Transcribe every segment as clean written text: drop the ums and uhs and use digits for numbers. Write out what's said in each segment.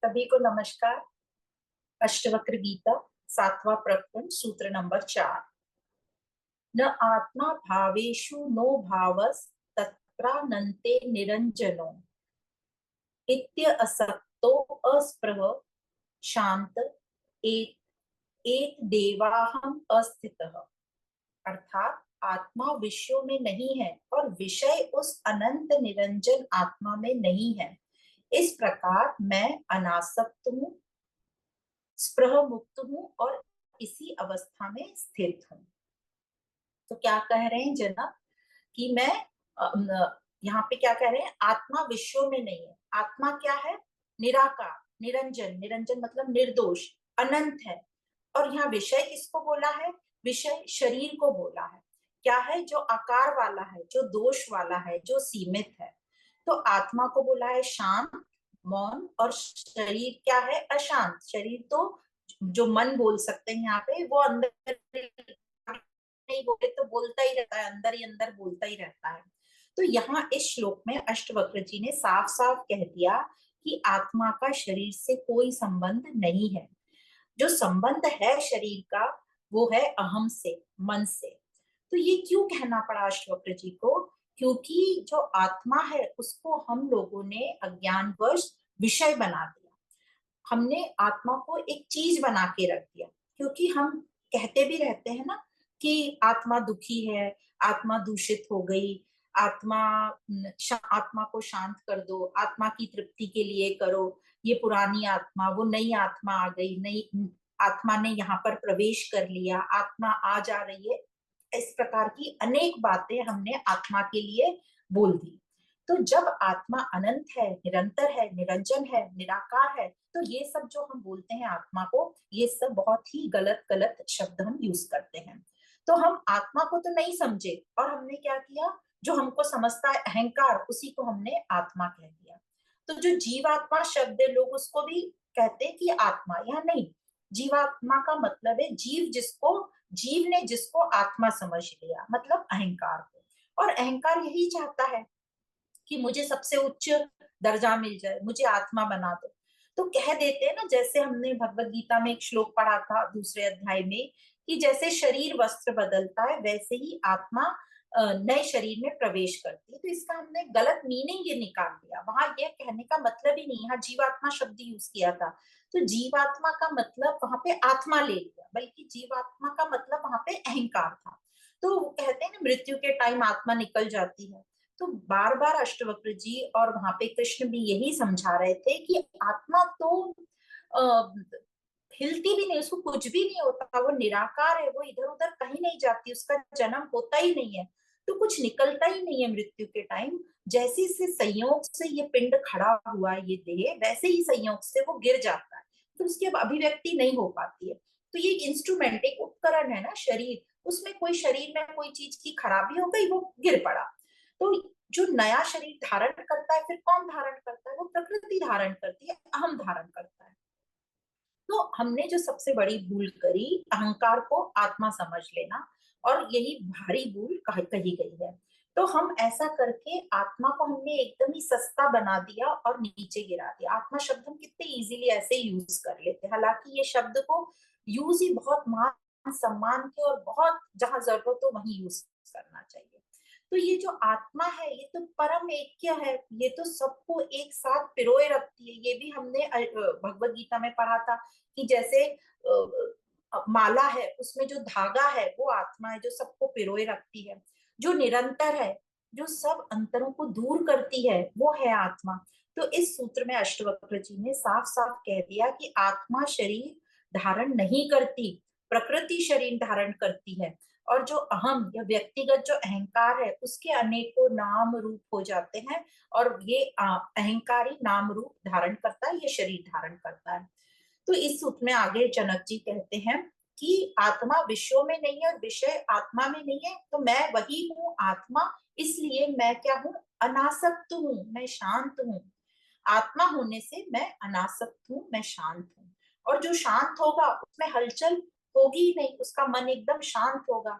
सभी को नमस्कार। अष्टवक्र गीता, 7वां प्रकरण, सूत्र नंबर 4। न आत्मा भावेषु नो भावस् तत्रानन्ते निरंजनो इत्य असक्तो अस्पृह शांत एक एक देवाहम अस्थितः। अर्थात आत्मा विषयों में नहीं है और विषय उस अनंत निरंजन आत्मा में नहीं है। इस प्रकार मैं अनासक्त हूँ, स्पृह मुक्त हूँ और इसी अवस्था में स्थित हूँ। तो क्या कह रहे हैं जनक कि मैं यहाँ पे क्या कह रहे हैं, आत्मा विषयों में नहीं है। आत्मा क्या है? निराकार, निरंजन। निरंजन मतलब निर्दोष, अनंत है। और यहाँ विषय किसको बोला है? विषय शरीर को बोला है। क्या है? जो आकार वाला है, जो दोष वाला है, जो सीमित है। तो आत्मा को बोला है शांत, मौन, और शरीर क्या है? अशांत। शरीर तो जो मन बोल सकते हैं यहाँ पे, वो अंदर नहीं बोले तो बोलता ही रहता है, अंदर ही अंदर बोलता ही रहता है। तो यहाँ इस श्लोक में अष्टवक्र जी ने साफ साफ कह दिया कि आत्मा का शरीर से कोई संबंध नहीं है। जो संबंध है शरीर का वो है अहम से, मन से। तो ये क्यों कहना पड़ा अष्टवक्र जी को? क्योंकि जो आत्मा है उसको हम लोगों ने अज्ञानवश विषय बना दिया। हमने आत्मा को एक चीज बना के रख दिया। क्योंकि हम कहते भी रहते हैं ना कि आत्मा दुखी है, आत्मा दूषित हो गई, आत्मा आत्मा को शांत कर दो, आत्मा की तृप्ति के लिए करो। ये पुरानी आत्मा, वो नई आत्मा आ गई, नई आत्मा ने यहाँ पर प्रवेश कर लिया, आत्मा आ जा रही है। इस प्रकार की अनेक बातें हमने आत्मा के लिए बोल दी। तो जब आत्मा अनंत है, निरंतर है, निरंजन है, निराकार है, तो ये सब जो हम बोलते हैं आत्मा को, ये सब बहुत ही गलत गलत शब्द हम यूज करते हैं। तो हम आत्मा को तो नहीं समझे और हमने क्या किया, जो हमको समझता है अहंकार, उसी को हमने आत्मा कह दिया। तो जो जीवात्मा शब्द है, लोग उसको भी कहते हैं कि आत्मा, या नहीं। जीवात्मा का मतलब है जीव, जिसको जीव ने जिसको आत्मा समझ लिया, मतलब अहंकार को। और अहंकार यही चाहता है कि मुझे सबसे उच्च दर्जा मिल जाए, मुझे आत्मा बना दो। तो कह देते हैं ना, जैसे हमने भगवत गीता में एक श्लोक पढ़ा था दूसरे अध्याय में, कि जैसे शरीर वस्त्र बदलता है वैसे ही आत्मा नए शरीर में प्रवेश करती है। तो इसका हमने गलत मीनिंग ये निकाल दिया। वहां ये कहने का मतलब ही नहीं, यहाँ जीवात्मा शब्द यूज किया था। तो जीवात्मा का मतलब वहां पे आत्मा ले लिया, बल्कि जीवात्मा का मतलब वहां पे अहंकार था। तो वो कहते हैं ना, मृत्यु के टाइम आत्मा निकल जाती है। तो बार बार अष्टवक्र जी और वहां पे कृष्ण भी यही समझा रहे थे कि आत्मा तो अः हिलती भी नहीं, उसको कुछ भी नहीं होता, वो निराकार है, वो इधर उधर कहीं नहीं जाती, उसका जन्म होता ही नहीं है, तो कुछ निकलता ही नहीं है मृत्यु के टाइम। जैसे से संयोग से ये पिंड खड़ा हुआ है, ये देह, वैसे ही संयोग से वो गिर जाता है, तो उसकी अब अभिव्यक्ति नहीं हो पाती है। तो ये इंस्ट्रूमेंट, एक उपकरण है ना शरीर, उसमें कोई शरीर में कोई चीज की खराबी हो गई, वो गिर पड़ा। तो जो नया शरीर धारण करता है, फिर कौन धारण करता है? वो प्रकृति धारण करती है, अहम धारण करता है। तो हमने जो सबसे बड़ी भूल करी, अहंकार को आत्मा समझ लेना, और यही भारी भूल कही गई है। तो हम ऐसा करके आत्मा को हमने एकदम ही सस्ता बना दिया और नीचे गिरा दिया। आत्मा शब्द हम कितने इजीली ऐसे यूज कर लेते हैं, हालांकि ये शब्द को यूज ही बहुत मान सम्मान के और बहुत जहां जरूरत हो वहीं यूज करना चाहिए। तो ये जो आत्मा है, ये तो परम ऐक्य है, ये तो सबको एक साथ पिरोए रखती है। ये भी हमने भगवत गीता में पढ़ा था कि जैसे माला है, उसमें जो धागा है वो आत्मा है, जो सबको पिरोए रखती है। जो निरंतर है, जो सब अंतरों को दूर करती है, वो है आत्मा। तो इस सूत्र में अष्टवक्र जी ने साफ साफ कह दिया कि आत्मा शरीर धारण नहीं करती, प्रकृति शरीर धारण करती है। और जो अहम या व्यक्तिगत जो अहंकार है, उसके अनेकों नाम रूप हो जाते हैं, और ये अहंकारी नाम रूप धारण करता है, ये शरीर धारण करता है। तो इस सूत्र में आगे जनक जी कहते हैं कि आत्मा विषयों में नहीं है और विषय आत्मा में नहीं है, तो मैं वही हूँ आत्मा, इसलिए मैं क्या हूँ? अनासक्त हूँ, मैं शांत हूँ। आत्मा होने से मैं अनासक्त हूँ, मैं शांत हूँ। और जो शांत होगा उसमें हलचल होगी ही नहीं, उसका मन एकदम शांत होगा।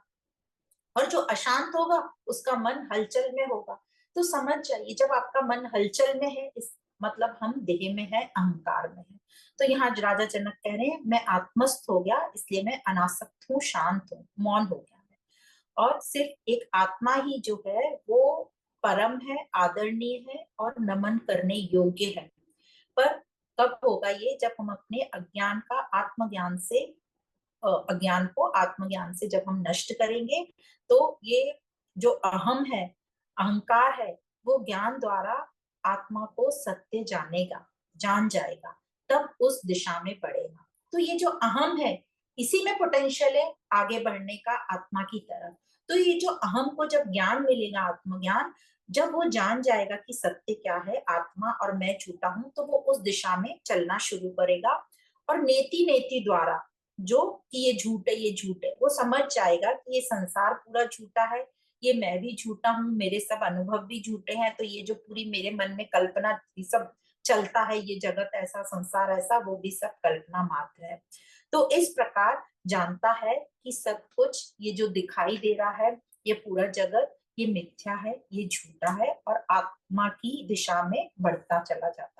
और जो अशांत होगा उसका मन हलचल में होगा। तो समझ जाइए, जब आपका मन हलचल में है, इस मतलब हम देह में है, अहंकार में है। तो यहाँ राजा जनक कह रहे हैं मैं आत्मस्थ हो गया, इसलिए मैं अनासक्त हूँ, शांत हूँ, मौन हो गया मैं। और सिर्फ एक आत्मा ही जो है वो परम है, आदरणीय है और नमन करने योग्य है। पर कब होगा ये? जब हम अपने अज्ञान का आत्मज्ञान से अज्ञान को आत्मज्ञान से जब हम नष्ट करेंगे, तो ये जो अहम है, अहंकार है, वो ज्ञान द्वारा आत्मा को सत्य जानेगा, जान जाएगा, तब उस दिशा में बढ़ेगा। तो ये जो अहम है, इसी में पोटेंशियल है आगे बढ़ने का आत्मा की तरफ। तो ये जो अहम को जब ज्ञान मिलेगा, आत्मज्ञान, जब वो जान जाएगा कि सत्य क्या है, आत्मा और मैं छूटा हूं, तो वो उस दिशा में चलना शुरू करेगा। और नेति नेति द्वारा जो कि ये झूठ है, ये झूठ है, वो समझ जाएगा कि ये संसार पूरा झूठा है, ये मैं भी झूठा हूँ, मेरे सब अनुभव भी झूठे हैं, तो ये जो पूरी मेरे मन में कल्पना ये सब चलता है, ये जगत ऐसा, संसार ऐसा, वो भी सब कल्पना मात्र है। तो इस प्रकार जानता है कि सब कुछ ये जो दिखाई दे रहा है, ये पूरा जगत, ये मिथ्या है, ये झूठा है और आत्मा की दिशा में बढ़ता चला जाता है।